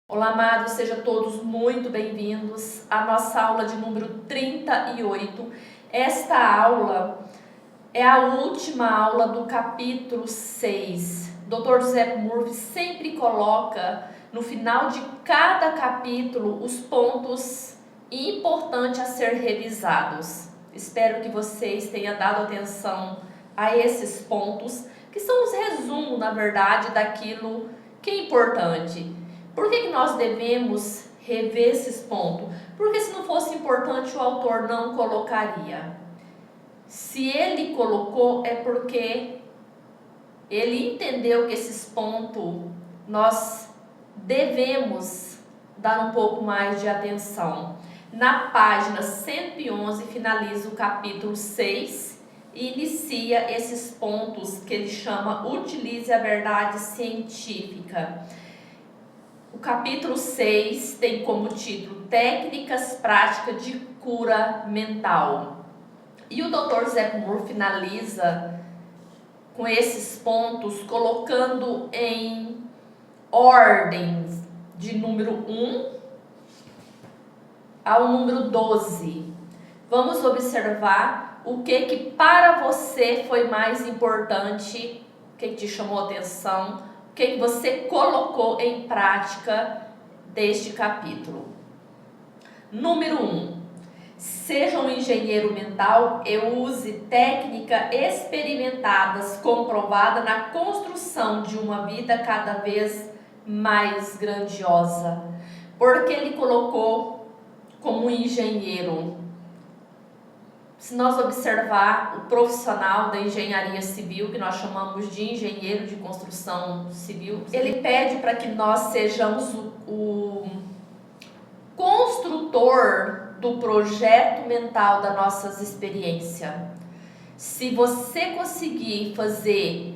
Olá, amados, sejam todos muito bem-vindos à nossa aula de número 38. Esta aula é a última aula do capítulo 6. Dr. José Murphy sempre coloca no final de cada capítulo os pontos importantes a ser revisados. Espero que vocês tenham dado atenção a esses pontos, que são os resumos, na verdade, daquilo que é importante. Por que nós devemos rever esses pontos? Porque se não fosse importante, o autor não colocaria. Se ele colocou, é porque ele entendeu que esses pontos nós devemos dar um pouco mais de atenção. Na página 111 finaliza o capítulo 6 e inicia esses pontos que ele chama Utilize a verdade científica. O capítulo 6 tem como título Técnicas Práticas de Cura Mental. E o Dr. José Murphy finaliza com esses pontos, colocando em ordens de número 1 ao número 12. Vamos observar o que para você foi mais importante, o que te chamou a atenção, o que você colocou em prática deste capítulo. Número 1. Seja um engenheiro mental e use técnicas experimentadas, comprovadas na construção de uma vida cada vez mais grandiosa. Porque ele colocou como engenheiro. Se nós observar o profissional da engenharia civil, que nós chamamos de engenheiro de construção civil, ele pede para que nós sejamos o construtor do projeto mental das nossas experiências. Se você conseguir fazer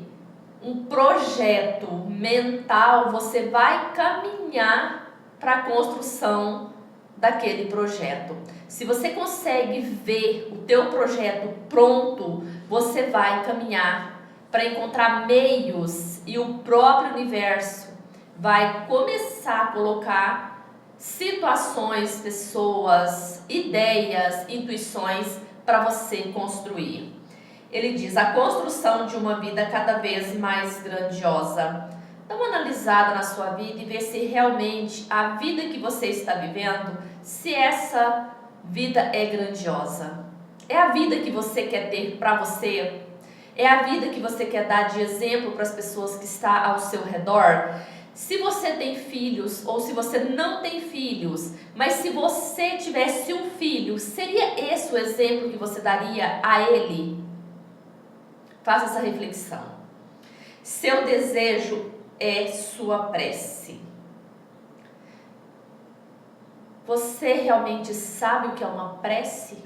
um projeto mental, você vai caminhar para a construção daquele projeto. Se você consegue ver o teu projeto pronto, você vai caminhar para encontrar meios e o próprio universo vai começar a colocar situações, pessoas, ideias, intuições para você construir. Ele diz: a construção de uma vida cada vez mais grandiosa. Dá uma analisada na sua vida e vê se realmente a vida que você está vivendo, se essa vida é grandiosa. É a vida que você quer ter para você? É a vida que você quer dar de exemplo para as pessoas que estão ao seu redor? Se você tem filhos ou se você não tem filhos, mas se você tivesse um filho, seria esse o exemplo que você daria a ele? Faça essa reflexão. Seu desejo é sua prece. Você realmente sabe o que é uma prece?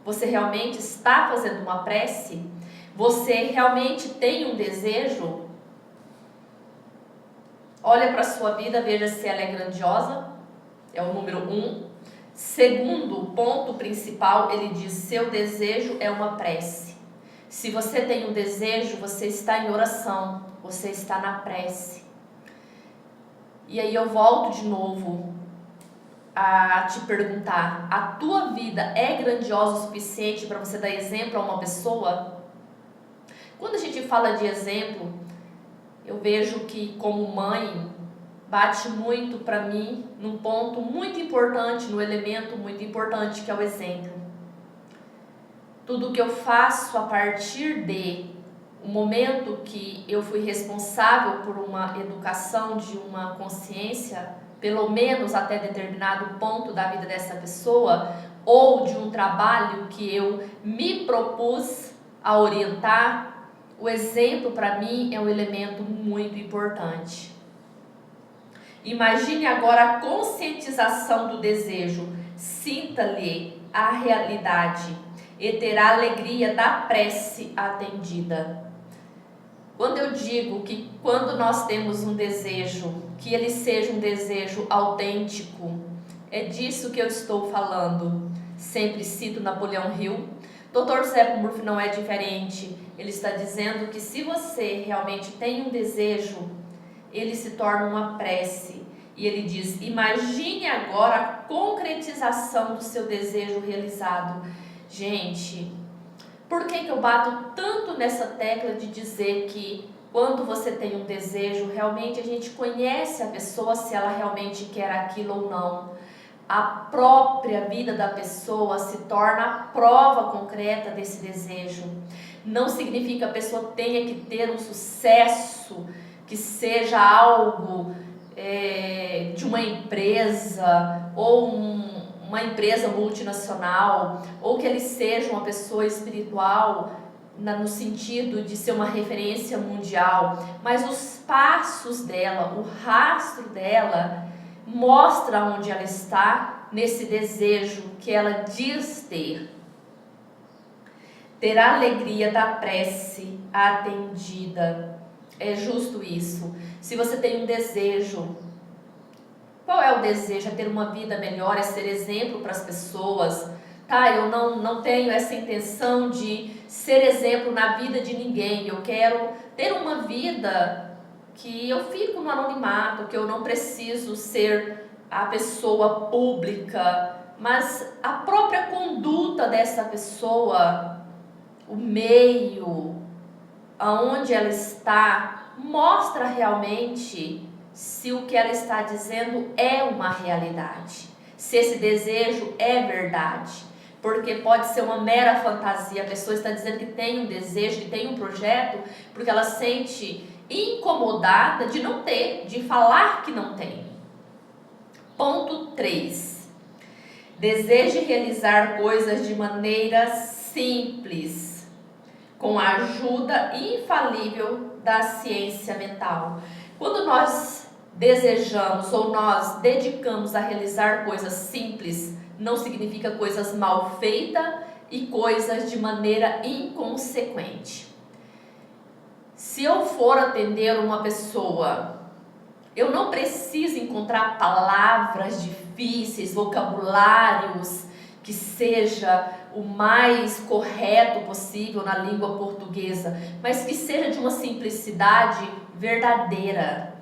Você realmente está fazendo uma prece? Você realmente tem um desejo? Olha para a sua vida, veja se ela é grandiosa. É o número 1. Segundo ponto principal, ele diz: seu desejo é uma prece. Se você tem um desejo, você está em oração, você está na prece. E aí eu volto de novo a te perguntar: a tua vida é grandiosa o suficiente para você dar exemplo a uma pessoa? Quando a gente fala de exemplo, eu vejo que como mãe, bate muito para mim num ponto muito importante, num elemento muito importante que é o exemplo. Tudo que eu faço a partir de o momento que eu fui responsável por uma educação de uma consciência, pelo menos até determinado ponto da vida dessa pessoa, ou de um trabalho que eu me propus a orientar, o exemplo para mim é um elemento muito importante. Imagine agora a conscientização do desejo. Sinta-lhe a realidade e terá a alegria da prece atendida. Quando eu digo que quando nós temos um desejo, que ele seja um desejo autêntico, é disso que eu estou falando. Sempre cito Napoleão Hill. Dr. José Murphy não é diferente. Ele está dizendo que se você realmente tem um desejo, ele se torna uma prece. E ele diz: imagine agora a concretização do seu desejo realizado. Gente, por que eu bato tanto nessa tecla de dizer que quando você tem um desejo, realmente a gente conhece a pessoa se ela realmente quer aquilo ou não. A própria vida da pessoa se torna a prova concreta desse desejo. Não significa que a pessoa tenha que ter um sucesso, que seja algo de uma empresa ou uma empresa multinacional, ou que ele seja uma pessoa espiritual no sentido de ser uma referência mundial, mas os passos dela, o rastro dela mostra onde ela está nesse desejo que ela diz ter. Ter a alegria da prece atendida. É justo isso. Se você tem um desejo, qual é o desejo? É ter uma vida melhor, é ser exemplo para as pessoas. Tá, eu não tenho essa intenção de ser exemplo na vida de ninguém. Eu quero ter uma vida que eu fico no anonimato, que eu não preciso ser a pessoa pública, mas a própria conduta dessa pessoa, o meio aonde ela está, mostra realmente se o que ela está dizendo é uma realidade, se esse desejo é verdade. Porque pode ser uma mera fantasia, a pessoa está dizendo que tem um desejo, que tem um projeto, porque ela sente incomodada de não ter, de falar que não tem. Ponto 3. Deseje realizar coisas de maneira simples, com a ajuda infalível da ciência mental. Quando nós desejamos ou nós dedicamos a realizar coisas simples, não significa coisas mal feitas e coisas de maneira inconsequente. Se eu for atender uma pessoa, eu não preciso encontrar palavras difíceis, vocabulários que seja o mais correto possível na língua portuguesa, mas que seja de uma simplicidade verdadeira,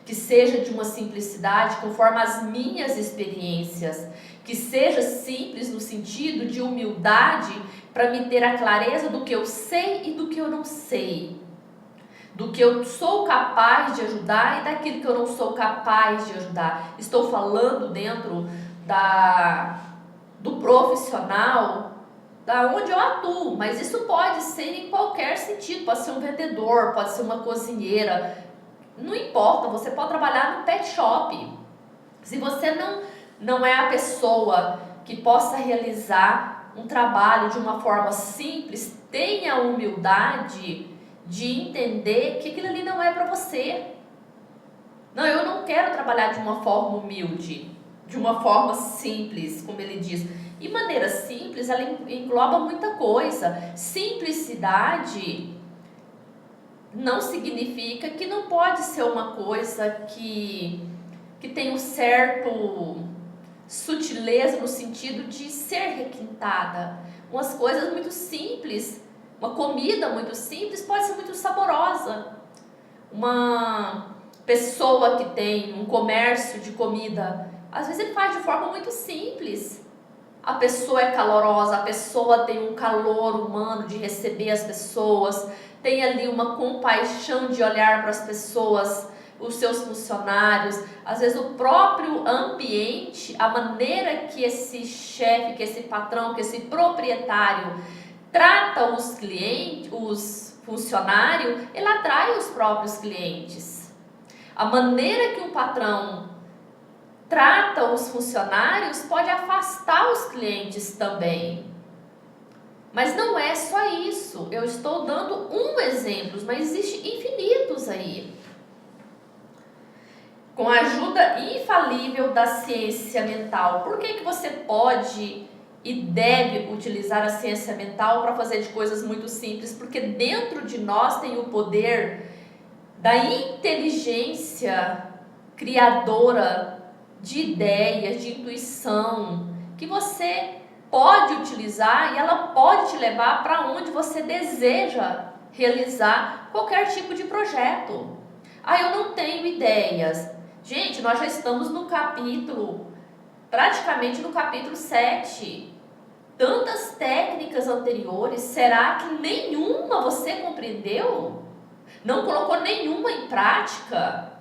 que seja de uma simplicidade conforme as minhas experiências, que seja simples no sentido de humildade para me ter a clareza do que eu sei e do que eu não sei, do que eu sou capaz de ajudar e daquilo que eu não sou capaz de ajudar. Estou falando dentro do profissional, da onde eu atuo, mas isso pode ser em qualquer sentido, pode ser um vendedor, pode ser uma cozinheira, não importa, você pode trabalhar no pet shop. Se você não é a pessoa que possa realizar um trabalho de uma forma simples, tenha a humildade de entender que aquilo ali não é para você. Não, eu não quero trabalhar de uma forma humilde, de uma forma simples, como ele diz. E maneira simples, ela engloba muita coisa. Simplicidade não significa que não pode ser uma coisa que tem um certo sutileza no sentido de ser requintada. Umas coisas muito simples, uma comida muito simples pode ser muito saborosa. Uma pessoa que tem um comércio de comida, às vezes ele faz de forma muito simples. A pessoa é calorosa, a pessoa tem um calor humano de receber as pessoas, tem ali uma compaixão de olhar para as pessoas, os seus funcionários, às vezes o próprio ambiente, a maneira que esse chefe, que esse patrão, que esse proprietário trata os clientes, os funcionários, ele atrai os próprios clientes. A maneira que um patrão trata os funcionários pode afastar os clientes também. Mas não é só isso. Eu estou dando um exemplo, mas existem infinitos aí. Com a ajuda infalível da ciência mental. Por que você pode e deve utilizar a ciência mental para fazer de coisas muito simples? Porque dentro de nós tem o poder da inteligência criadora de ideias, de intuição, que você pode utilizar e ela pode te levar para onde você deseja realizar qualquer tipo de projeto. Eu não tenho ideias. Gente, nós já estamos no capítulo, praticamente no capítulo 7. Tantas técnicas anteriores, será que nenhuma você compreendeu? Não colocou nenhuma em prática?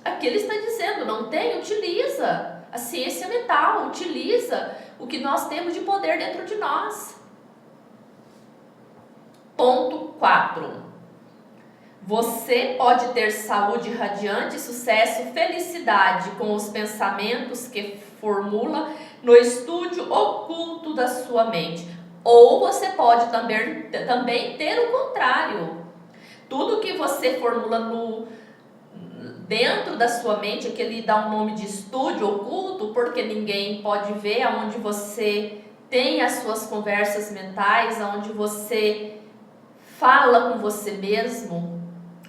Aqui ele está dizendo, não tem? Utiliza a ciência mental, utiliza o que nós temos de poder dentro de nós. Ponto 4. Você pode ter saúde radiante, sucesso, felicidade com os pensamentos que formula no estúdio oculto da sua mente. Ou você pode também ter o contrário. Tudo que você formula dentro da sua mente, que ele dá um nome de estúdio oculto, porque ninguém pode ver, aonde você tem as suas conversas mentais, aonde você fala com você mesmo,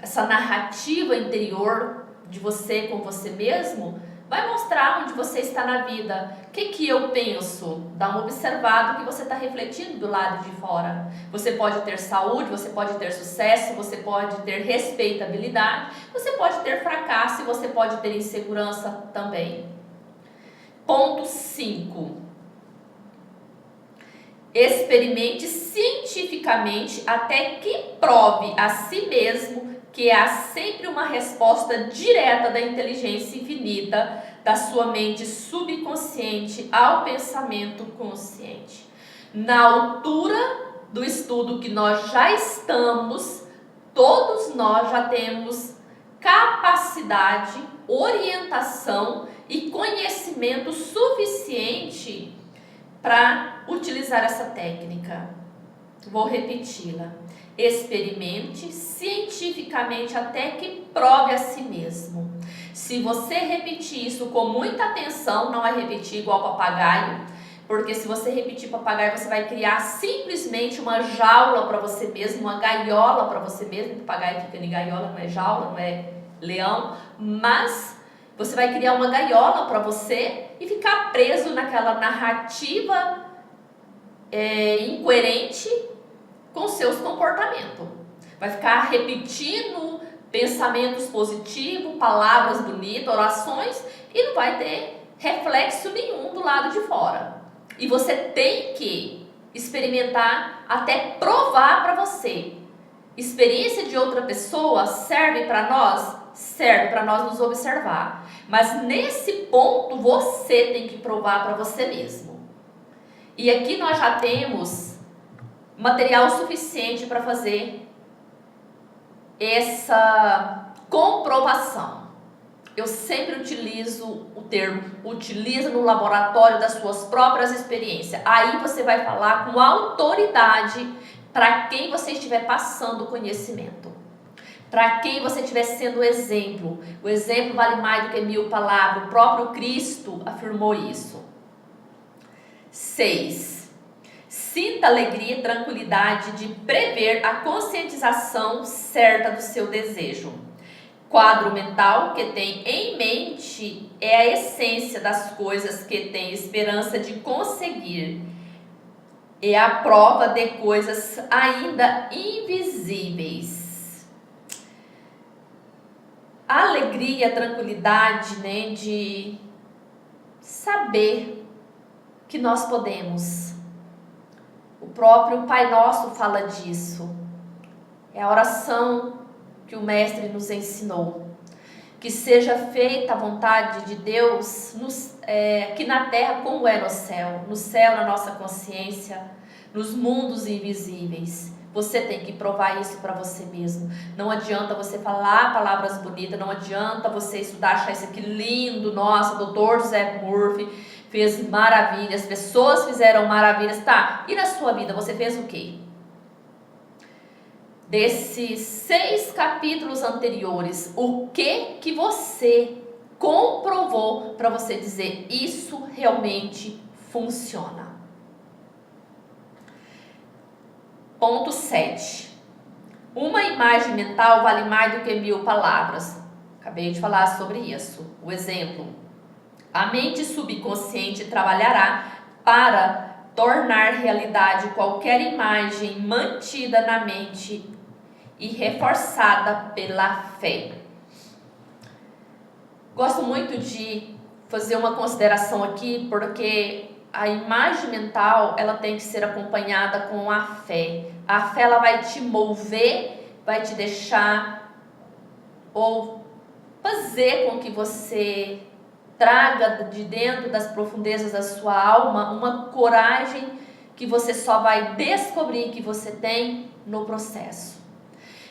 essa narrativa interior de você com você mesmo, vai mostrar onde você está na vida. O que eu penso? Dá uma observada que você está refletindo do lado de fora. Você pode ter saúde, você pode ter sucesso, você pode ter respeitabilidade, você pode ter fracasso e você pode ter insegurança também. Ponto 5. Experimente cientificamente até que prove a si mesmo que há sempre uma resposta direta da inteligência infinita da sua mente subconsciente ao pensamento consciente. Na altura do estudo que nós já estamos, todos nós já temos capacidade, orientação e conhecimento suficiente para utilizar essa técnica. Vou repeti-la. Experimente cientificamente até que prove a si mesmo. Se você repetir isso com muita atenção, não é repetir igual papagaio, porque se você repetir papagaio, você vai criar simplesmente uma jaula para você mesmo, uma gaiola para você mesmo. Papagaio fica em gaiola, não é jaula, não é leão, mas você vai criar uma gaiola para você e ficar preso naquela narrativa incoerente com seus comportamentos. Vai ficar repetindo pensamentos positivos, palavras bonitas, orações, e não vai ter reflexo nenhum do lado de fora. E você tem que experimentar até provar para você. Experiência de outra pessoa serve para nós? Serve para nós nos observar. Mas nesse ponto você tem que provar para você mesmo. E aqui nós já temos material suficiente para fazer essa comprovação. Eu sempre utilizo o termo, utiliza no laboratório das suas próprias experiências. Aí você vai falar com autoridade para quem você estiver passando o conhecimento. Para quem você estiver sendo exemplo. O exemplo vale mais do que 1000 palavras. O próprio Cristo afirmou isso. 6. Sinta alegria e tranquilidade de prever a conscientização certa do seu desejo. Quadro mental que tem em mente é a essência das coisas que tem esperança de conseguir. É a prova de coisas ainda invisíveis. A alegria e a tranquilidade, de saber que nós podemos. O próprio Pai Nosso fala disso. É a oração que o Mestre nos ensinou. Que seja feita a vontade de Deus aqui na terra como é no céu. No céu, na nossa consciência, nos mundos invisíveis. Você tem que provar isso para você mesmo. Não adianta você falar palavras bonitas, não adianta você estudar, achar isso aqui lindo. Nossa, Dr. Joseph Murphy fez maravilhas, pessoas fizeram maravilhas. Tá, e na sua vida você fez o quê? Desses 6 capítulos anteriores, o que você comprovou para você dizer isso realmente funciona? Ponto 7. Uma imagem mental vale mais do que 1000 palavras. Acabei de falar sobre isso. O exemplo: a mente subconsciente trabalhará para tornar realidade qualquer imagem mantida na mente e reforçada pela fé. Gosto muito de fazer uma consideração aqui, porque a imagem mental, ela tem que ser acompanhada com a fé. A fé, ela vai te mover, vai te deixar ou fazer com que você traga de dentro das profundezas da sua alma uma coragem que você só vai descobrir que você tem no processo.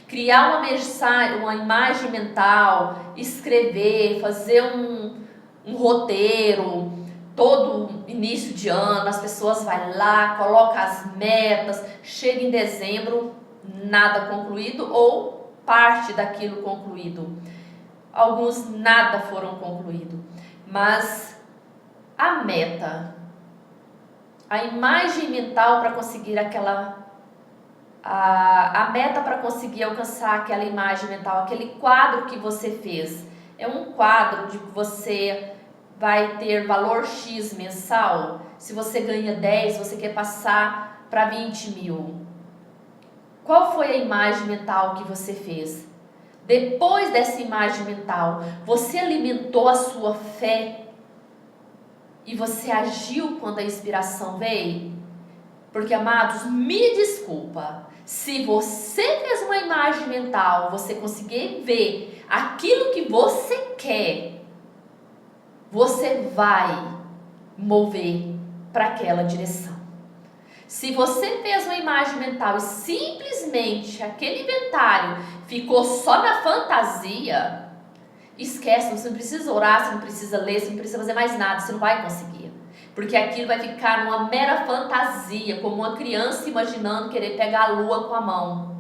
Criar uma mensagem, uma imagem mental, escrever, fazer um roteiro, todo início de ano, as pessoas vão lá, colocam as metas, chega em dezembro, nada concluído ou parte daquilo concluído. Alguns nada foram concluídos, mas a meta, a imagem mental para conseguir a meta para conseguir alcançar aquela imagem mental, aquele quadro que você fez, é um quadro de que você vai ter valor X mensal. Se você ganha 10, você quer passar para 20 mil. Qual foi a imagem mental que você fez? Depois dessa imagem mental, você alimentou a sua fé e você agiu quando a inspiração veio? Porque, amados, me desculpa, se você fez uma imagem mental, você conseguir ver aquilo que você quer, você vai mover para aquela direção. Se você fez uma imagem mental e simplesmente aquele inventário ficou só na fantasia, esquece, você não precisa orar, você não precisa ler, você não precisa fazer mais nada, você não vai conseguir. Porque aquilo vai ficar numa mera fantasia, como uma criança imaginando querer pegar a lua com a mão.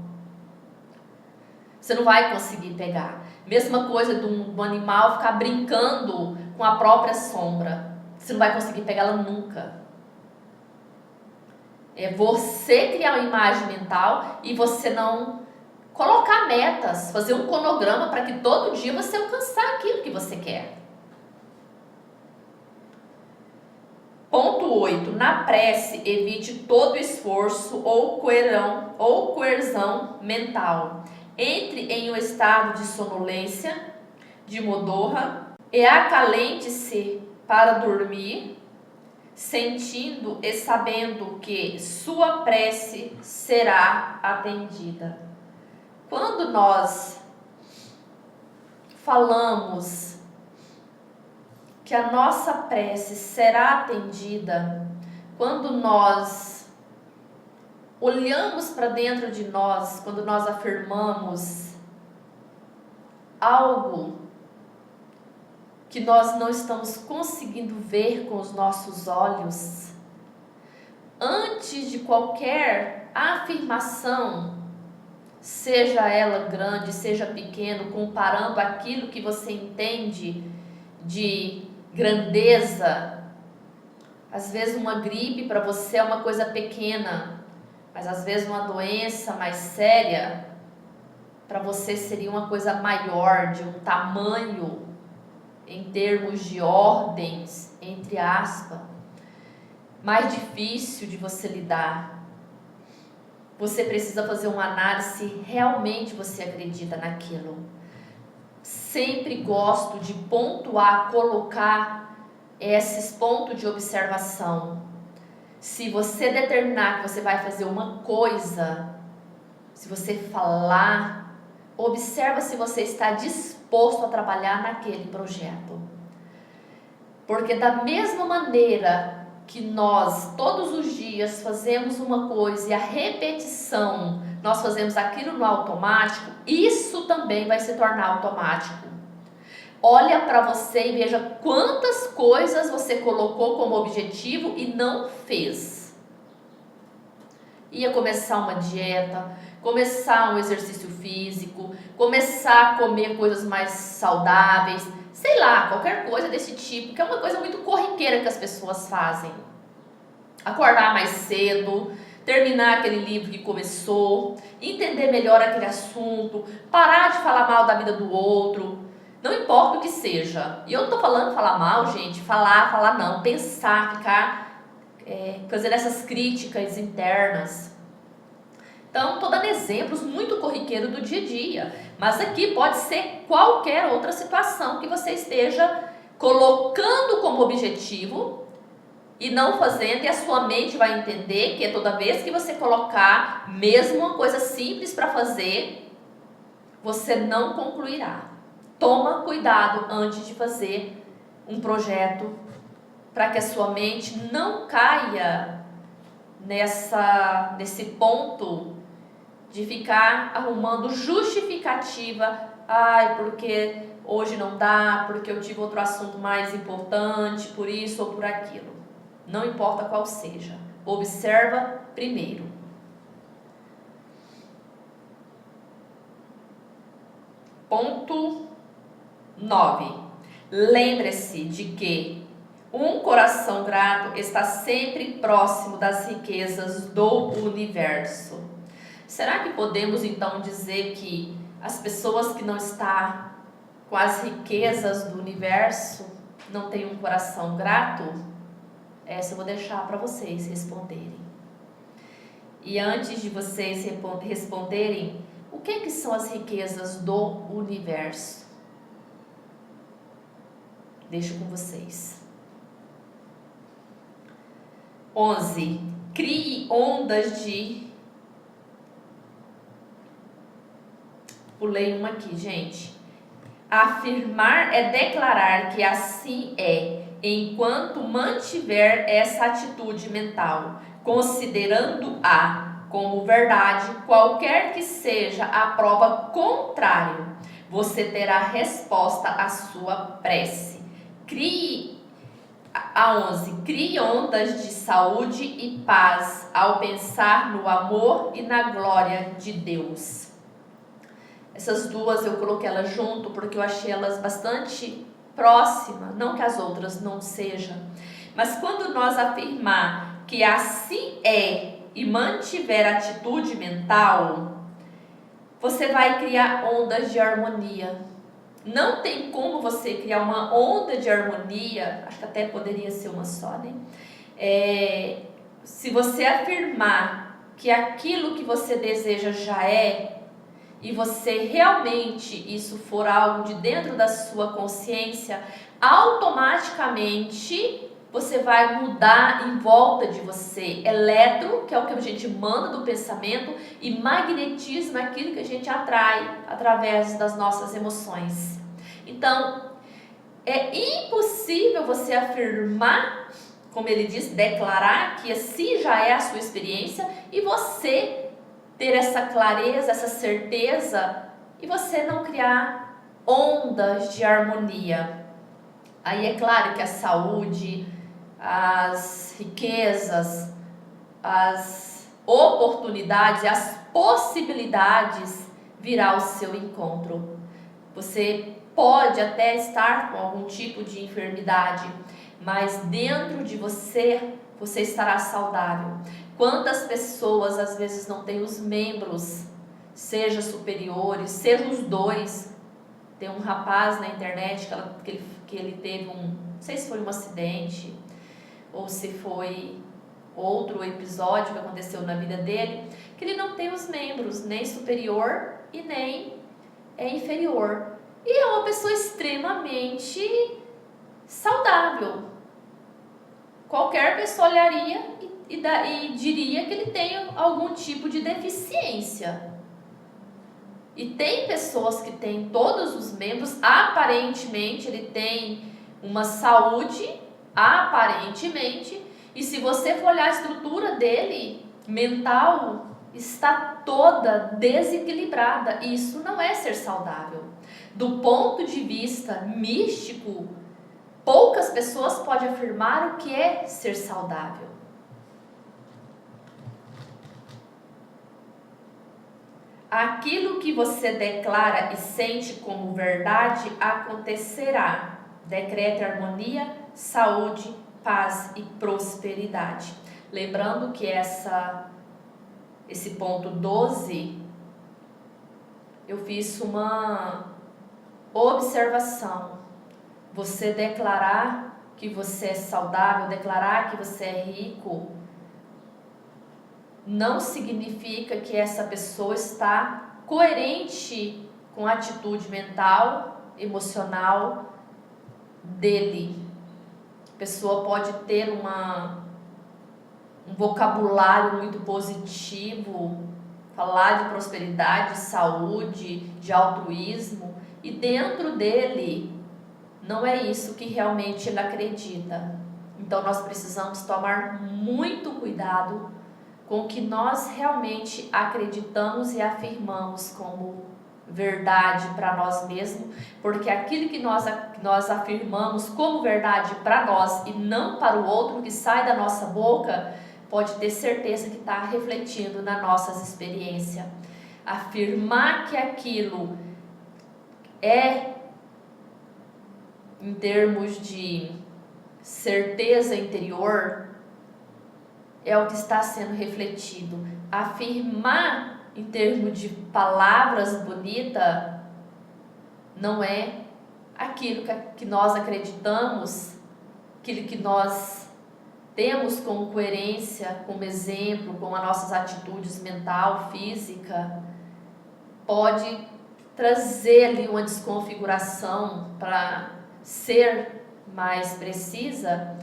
Você não vai conseguir pegar. Mesma coisa de um animal ficar brincando com a própria sombra. Você não vai conseguir pegá-la nunca. É você criar uma imagem mental e você não colocar metas, fazer um cronograma para que todo dia você alcançar aquilo que você quer. Ponto 8. Na prece, evite todo esforço ou coerção mental. Entre em um estado de sonolência, de modorra, e acalente-se para dormir, sentindo e sabendo que sua prece será atendida. Quando nós falamos que a nossa prece será atendida, quando nós olhamos para dentro de nós, quando nós afirmamos algo que nós não estamos conseguindo ver com os nossos olhos, antes de qualquer afirmação, seja ela grande, seja pequeno, comparando aquilo que você entende de grandeza, às vezes uma gripe para você é uma coisa pequena, mas às vezes uma doença mais séria para você seria uma coisa maior, de um tamanho em termos de ordens, entre aspas, mais difícil de você lidar. Você precisa fazer uma análise se realmente você acredita naquilo. Sempre gosto de pontuar, colocar esses pontos de observação. Se você determinar que você vai fazer uma coisa, se você falar, observa se você está disposto a trabalhar naquele projeto. Porque da mesma maneira que nós todos os dias fazemos uma coisa e a repetição, nós fazemos aquilo no automático, isso também vai se tornar automático. Olha para você e veja quantas coisas você colocou como objetivo e não fez. Ia começar uma dieta, começar um exercício físico, começar a comer coisas mais saudáveis, sei lá, qualquer coisa desse tipo, que é uma coisa muito corriqueira que as pessoas fazem. Acordar mais cedo, terminar aquele livro que começou, entender melhor aquele assunto, parar de falar mal da vida do outro, não importa o que seja. E eu não tô falando falar mal, gente, falar não, pensar, ficar fazendo essas críticas internas. Então, estou dando exemplos muito corriqueiros do dia a dia, mas aqui pode ser qualquer outra situação que você esteja colocando como objetivo e não fazendo, e a sua mente vai entender que é toda vez que você colocar mesmo uma coisa simples para fazer, você não concluirá. Toma cuidado antes de fazer um projeto para que a sua mente não caia nesse ponto de ficar arrumando justificativa. Ai, porque hoje não dá, porque eu tive outro assunto mais importante, por isso ou por aquilo. Não importa qual seja. Observa primeiro. Ponto 9. Lembre-se de que um coração grato está sempre próximo das riquezas do universo. Será que podemos então dizer que as pessoas que não estão com as riquezas do universo não têm um coração grato? Essa eu vou deixar para vocês responderem. E antes de vocês responderem, o que são as riquezas do universo? Deixo com vocês. 11. Crie ondas de... Pulei uma aqui, gente. Afirmar é declarar que assim é, enquanto mantiver essa atitude mental, considerando-a como verdade, qualquer que seja a prova contrária, você terá resposta à sua prece. A 11. Crie ondas de saúde e paz ao pensar no amor e na glória de Deus. Essas duas eu coloquei elas junto porque eu achei elas bastante próximas, não que as outras não sejam, mas quando nós afirmar que assim é e mantiver atitude mental, você vai criar ondas de harmonia. Não tem como você criar uma onda de harmonia, acho que até poderia ser uma só, né? Se você afirmar que aquilo que você deseja já é, e você realmente isso for algo de dentro da sua consciência, automaticamente você vai mudar em volta de você. Eletro, que é o que a gente manda do pensamento, e magnetismo é aquilo que a gente atrai através das nossas emoções. Então, é impossível você afirmar, como ele diz, declarar que assim já é a sua experiência e você ter essa clareza, essa certeza e você não criar ondas de harmonia. Aí é claro que a saúde, as riquezas, as oportunidades, as possibilidades virá ao seu encontro. Você pode até estar com algum tipo de enfermidade, mas dentro de você, você estará saudável. Quantas pessoas às vezes não têm os membros, seja superiores, seja os dois. Tem um rapaz na internet que ele teve não sei se foi um acidente ou se foi outro episódio que aconteceu na vida dele, que ele não tem os membros nem superior e nem inferior. E é uma pessoa extremamente saudável. Qualquer pessoa olharia e diria que ele tem algum tipo de deficiência. E tem pessoas que têm todos os membros, aparentemente ele tem uma saúde, aparentemente, e se você for olhar a estrutura dele, mental, está toda desequilibrada. E isso não é ser saudável. Do ponto de vista místico, poucas pessoas podem afirmar o que é ser saudável. Aquilo que você declara e sente como verdade acontecerá. Decrete harmonia, saúde, paz e prosperidade. Lembrando que esse ponto 12, eu fiz uma observação. Você declarar que você é saudável, declarar que você é rico, não significa que essa pessoa está coerente com a atitude mental, emocional dele. A pessoa pode ter um vocabulário muito positivo, falar de prosperidade, de saúde, de altruísmo, e dentro dele não é isso que realmente ele acredita. Então nós precisamos tomar muito cuidado com o que nós realmente acreditamos e afirmamos como verdade para nós mesmos, porque aquilo que nós afirmamos como verdade para nós e não para o outro, que sai da nossa boca, pode ter certeza que está refletindo nas nossas experiências. Afirmar que aquilo é, em termos de certeza interior, é o que está sendo refletido. Afirmar em termos de palavras bonitas não é aquilo que nós acreditamos, aquilo que nós temos como coerência, como exemplo, com as nossas atitudes mental, física. Pode trazer ali uma desconfiguração. Para ser mais precisa,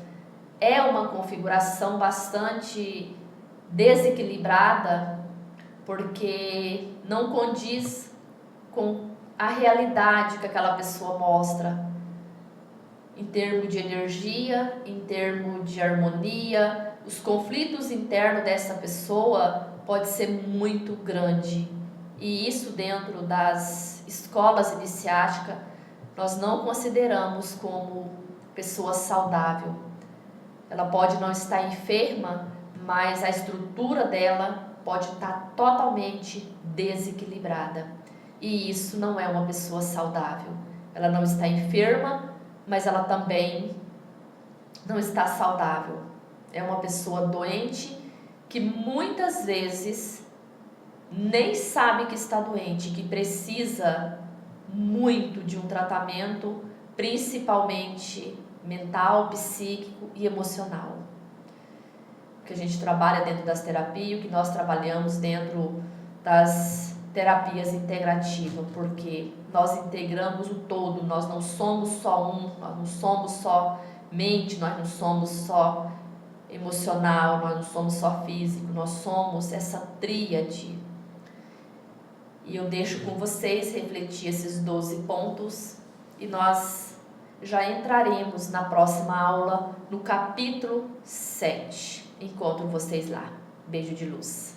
é uma configuração bastante desequilibrada, porque não condiz com a realidade que aquela pessoa mostra, em termos de energia, em termos de harmonia. Os conflitos internos dessa pessoa pode ser muito grande, e isso dentro das escolas iniciáticas nós não consideramos como pessoa saudável. Ela pode não estar enferma, mas a estrutura dela pode estar totalmente desequilibrada. E isso não é uma pessoa saudável. Ela não está enferma, mas ela também não está saudável. É uma pessoa doente que muitas vezes nem sabe que está doente, que precisa muito de um tratamento, principalmente mental, psíquico e emocional. Que a gente trabalha dentro das terapias, o que nós trabalhamos dentro das terapias integrativas, porque nós integramos o todo, nós não somos só nós não somos só mente, nós não somos só emocional, nós não somos só físico, nós somos essa tríade. E eu deixo com vocês refletir esses 12 pontos, e nós já entraremos na próxima aula no capítulo 7. Encontro vocês lá. Beijo de luz.